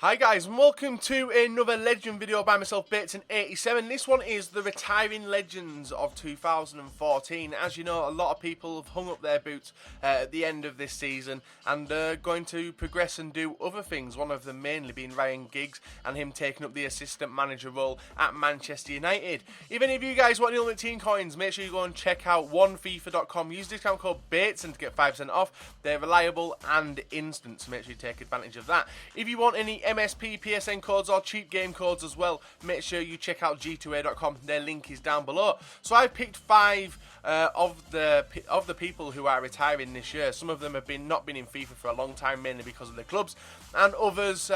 Hi guys, and welcome to another Legend video by myself, Bateson87. This one is the retiring legends of 2014. As you know, a lot of people have hung up their boots at the end of this season and are going to progress and do other things. One of them mainly being Ryan Giggs and him taking up the assistant manager role at Manchester United. If any of you guys want the Ultimate Team coins, make sure you go and check out onefifa.com. Use discount code Bateson to get 5% off. They're reliable and instant, so make sure you take advantage of that. If you want any MSP, PSN codes or cheap game codes as well, make sure you check out g2a.com. Their link is down below. So I picked 5 of the people who are retiring this year. Some of them have not been in FIFA for a long time, mainly because of the clubs, and others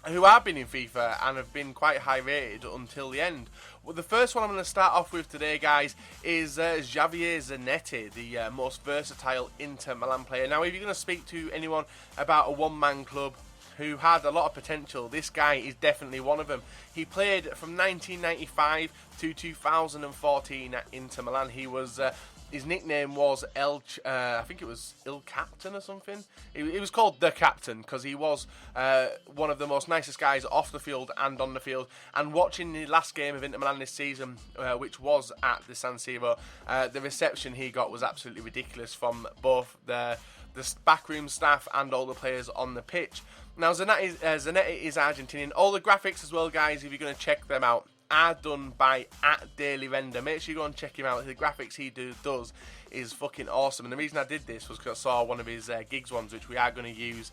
who have been in FIFA and have been quite high rated until the end. Well, the first one I'm going to start off with today, guys, is Javier Zanetti, the most versatile Inter Milan player. Now, if you're going to speak to anyone about a one-man club who had a lot of potential, this guy is definitely one of them. He played from 1995 to 2014 at Inter Milan. He was his nickname was I think it was Il Captain or something. He was called The Captain because he was one of the most nicest guys off the field and on the field. And watching the last game of Inter Milan this season, which was at the San Siro, the reception he got was absolutely ridiculous from both the backroom staff and all the players on the pitch. Now, Zanetti is Argentinian. All the graphics as well, guys, if you're going to check them out, are done by @dailyrender. Make sure you go and check him out. The graphics he does is fucking awesome. And the reason I did this was because I saw one of his Giggs ones, which we are going to use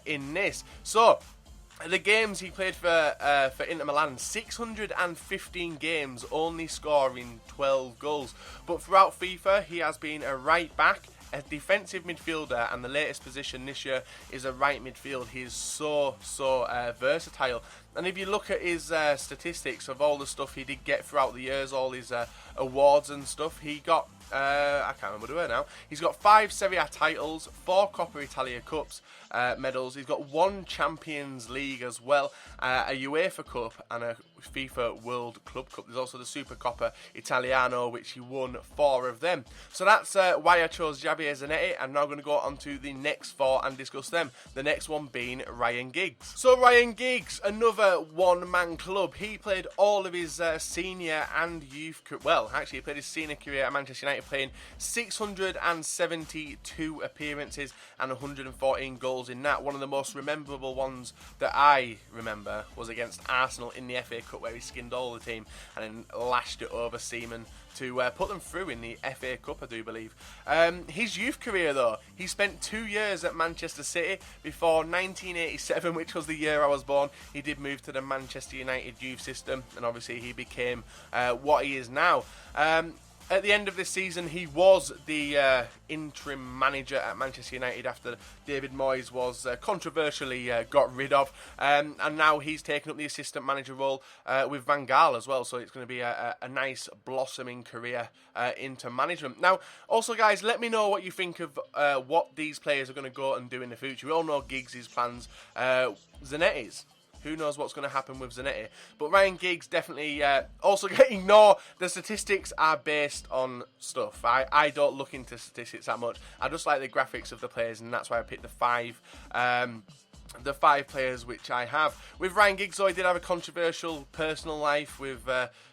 in this. So, the games he played for Inter Milan, 615 games, only scoring 12 goals. But throughout FIFA, he has been a right back, a defensive midfielder, and the latest position this year is a right midfield. He is so versatile. And if you look at his statistics of all the stuff he did get throughout the years, all his awards and stuff, he got, I can't remember the word now, he's got 5 Serie A titles, 4 Coppa Italia Cups medals, he's got 1 Champions League as well, a UEFA Cup and a FIFA World Club Cup. There's also the Super Coppa Italiano, which he won 4 of them. So that's why I chose Javier Zanetti. I'm now going to go on to the next 4 and discuss them. The next one being Ryan Giggs. So Ryan Giggs, another one-man club. He played all of his senior and youth career. Well, actually, he played his senior career at Manchester United, playing 672 appearances and 114 goals in that. One of the most memorable ones that I remember was against Arsenal in the FA Cup, where he skinned all the team and then lashed it over Seaman to put them through in the FA Cup, I do believe. His youth career, though, he spent 2 years at Manchester City before 1987, which was the year I was born. He did move to the Manchester United youth system, and obviously he became what he is now. At the end of this season, he was the interim manager at Manchester United after David Moyes was controversially got rid of. And now he's taken up the assistant manager role with Van Gaal as well. So it's going to be a nice blossoming career into management. Now, also, guys, let me know what you think of what these players are going to go and do in the future. We all know Giggs' plans. Zanetti's. Who knows what's going to happen with Zanetti? But Ryan Giggs definitely also ignore the statistics are based on stuff. I don't look into statistics that much. I just like the graphics of the players, and that's why I picked the 5 players which I have. With Ryan Giggs, though, he did have a controversial personal life with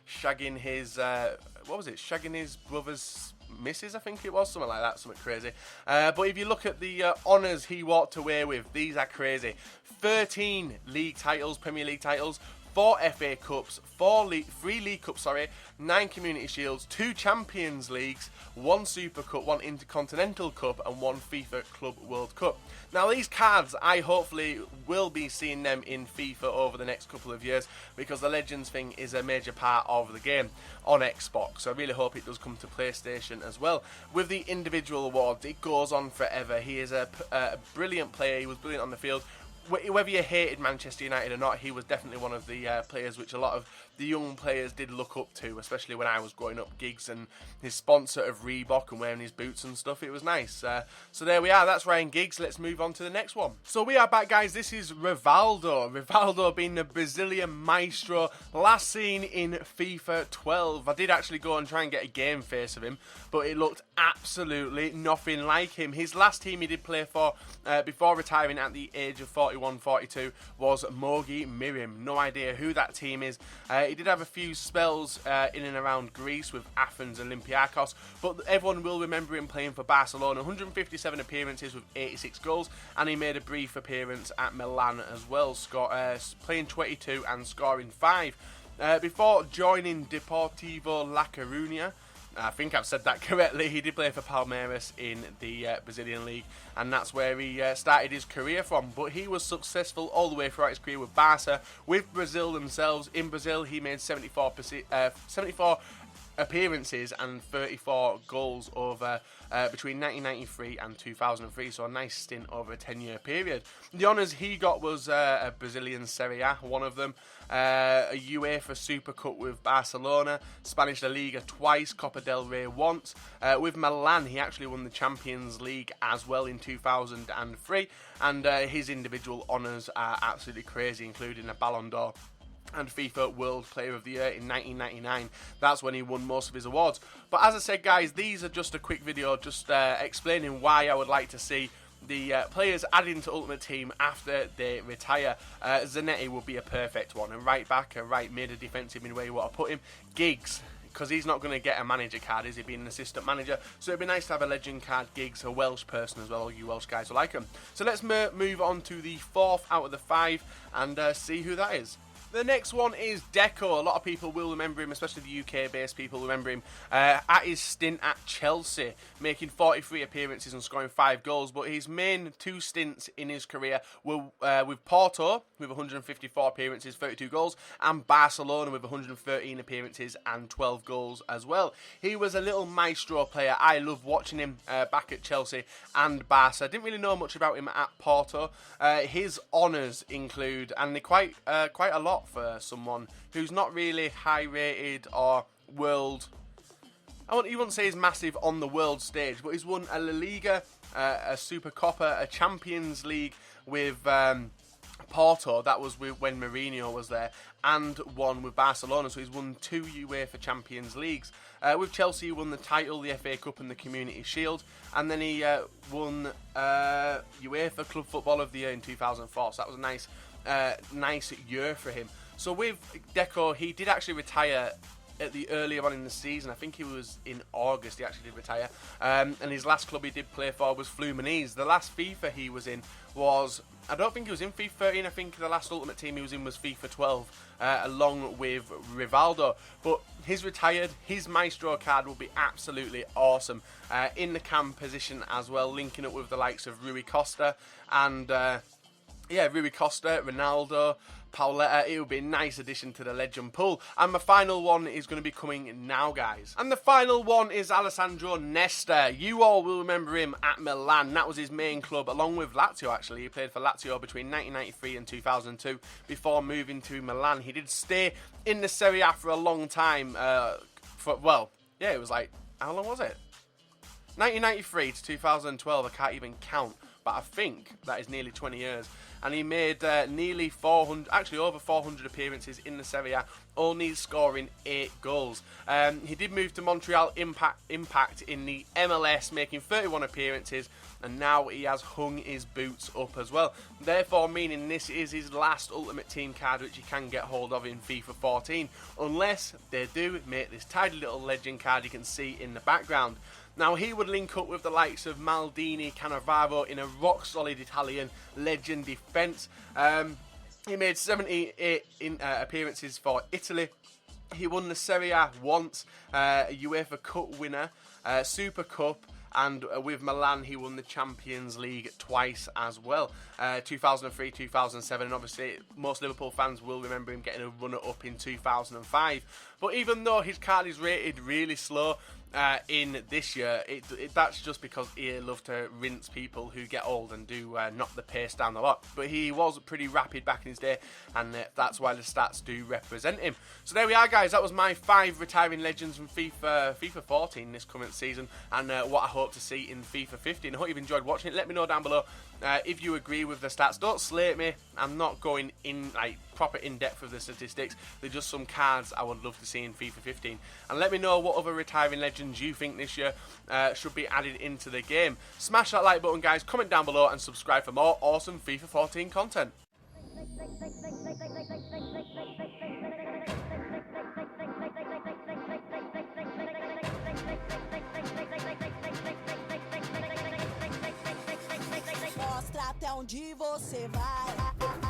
shagging his shagging his brother's missus, I think it was, something like that, something crazy. But if you look at the honours he walked away with, these are crazy. 13 league titles, Premier League titles, 4 FA Cups, 3 League Cups, 9 Community Shields, 2 Champions Leagues, 1 Super Cup, 1 Intercontinental Cup, and 1 FIFA Club World Cup. Now, these cards, I hopefully will be seeing them in FIFA over the next couple of years, because the Legends thing is a major part of the game on Xbox. So I really hope it does come to PlayStation as well. With the individual awards, it goes on forever. He is a brilliant player. He was brilliant on the field. Whether you hated Manchester United or not, he was definitely one of the players which a lot of the young players did look up to, especially when I was growing up. Giggs and his sponsor of Reebok and wearing his boots and stuff, it was nice. So there we are, that's Ryan Giggs. Let's move on to the next one. So we are back, guys. This is Rivaldo. Rivaldo being the Brazilian maestro, last seen in FIFA 12. I did actually go and try and get a game face of him, but it looked absolutely nothing like him. His last team he did play for before retiring at the age of 40 41-42 was Mogi Mirim. No idea who that team is. He did have a few spells in and around Greece with Athens, Olympiacos, but everyone will remember him playing for Barcelona. 157 appearances with 86 goals, and he made a brief appearance at Milan as well, playing 22 and scoring 5. Before joining Deportivo La Coruña, I think I've said that correctly, he did play for Palmeiras in the Brazilian league, and that's where he started his career from. But he was successful all the way throughout his career with Barca, with Brazil themselves. In Brazil, he made 74 appearances and 34 goals over between 1993 and 2003, so a nice stint over a 10-year period. The honours he got was a Brazilian Serie A, one of them, a UEFA Super Cup with Barcelona, Spanish La Liga twice, Copa del Rey once. With Milan, he actually won the Champions League as well in 2003, and his individual honours are absolutely crazy, including a Ballon d'Or and FIFA World Player of the Year in 1999. That's when he won most of his awards. But as I said, guys, these are just a quick video just explaining why I would like to see the players added into Ultimate Team after they retire. Zanetti would be a perfect one. A right back, a right mid, a defensive midway, you want to put him. Giggs, because he's not going to get a manager card, is he, being an assistant manager? So it'd be nice to have a legend card. Giggs, a Welsh person as well, all you Welsh guys will like him. So let's move on to the 4th out of the 5 and see who that is. The next one is Deco. A lot of people will remember him, especially the UK-based people remember him at his stint at Chelsea, making 43 appearances and scoring 5 goals. But his main 2 stints in his career were with Porto, with 154 appearances, 32 goals, and Barcelona with 113 appearances and 12 goals as well. He was a little maestro player. I loved watching him back at Chelsea and Barca. I didn't really know much about him at Porto. His honours include, and they're quite a lot for someone who's not really high rated or world. You wouldn't say he's massive on the world stage, but he's won a La Liga, a Supercopa, a Champions League with Porto. That was when Mourinho was there, and one with Barcelona. So he's won 2 UEFA Champions Leagues. With Chelsea, he won the title, the FA Cup, and the Community Shield, and then he won UEFA Club Footballer of the Year in 2004. So that was a nice year for him. So with Deco, he did actually retire earlier on in the season. I think he was in August he actually did retire, and his last club he did play for was Fluminense. The last FIFA he was in was, I don't think he was in FIFA 13, I think the last Ultimate Team he was in was FIFA 12, along with Rivaldo. But he's retired. His Maestro card will be absolutely awesome, in the cam position as well, linking up with the likes of Rui Costa and Rui Costa, Ronaldo, Pauletta. It would be a nice addition to the legend pool. And my final one is going to be coming now, guys. And the final one is Alessandro Nesta. You all will remember him at Milan. That was his main club, along with Lazio, actually. He played for Lazio between 1993 and 2002 before moving to Milan. He did stay in the Serie A for a long time. It was like, how long was it? 1993 to 2012, I can't even count. But I think that is nearly 20 years. And he made nearly 400, actually over 400 appearances in the Serie A, only scoring 8 goals. He did move to Montreal Impact in the MLS, making 31 appearances, and now he has hung his boots up as well. Therefore, meaning this is his last Ultimate Team card, which you can get hold of in FIFA 14, unless they do make this tidy little legend card you can see in the background. Now, he would link up with the likes of Maldini, Cannavaro in a rock-solid Italian legend defence. He made 78 appearances for Italy. He won the Serie A once, a UEFA Cup winner, Super Cup, and with Milan he won the Champions League twice as well, 2003, 2007, and obviously most Liverpool fans will remember him getting a runner-up in 2005. But even though his card is rated really slow in this year, that's just because he loved to rinse people who get old and do knock the pace down a lot. But he was pretty rapid back in his day, and that's why the stats do represent him. So there we are, guys. That was my 5 retiring legends from FIFA 14 this current season, and what I hope to see in FIFA 15. I hope you've enjoyed watching it. Let me know down below if you agree with the stats. Don't slate me. I'm not going in like proper in-depth of the statistics. They're just some cards I would love to see in FIFA 15. And let me know what other retiring legends you think this year should be added into the game. Smash that like button, guys, comment down below and subscribe for more awesome FIFA 14 content. Mostra até onde você vai.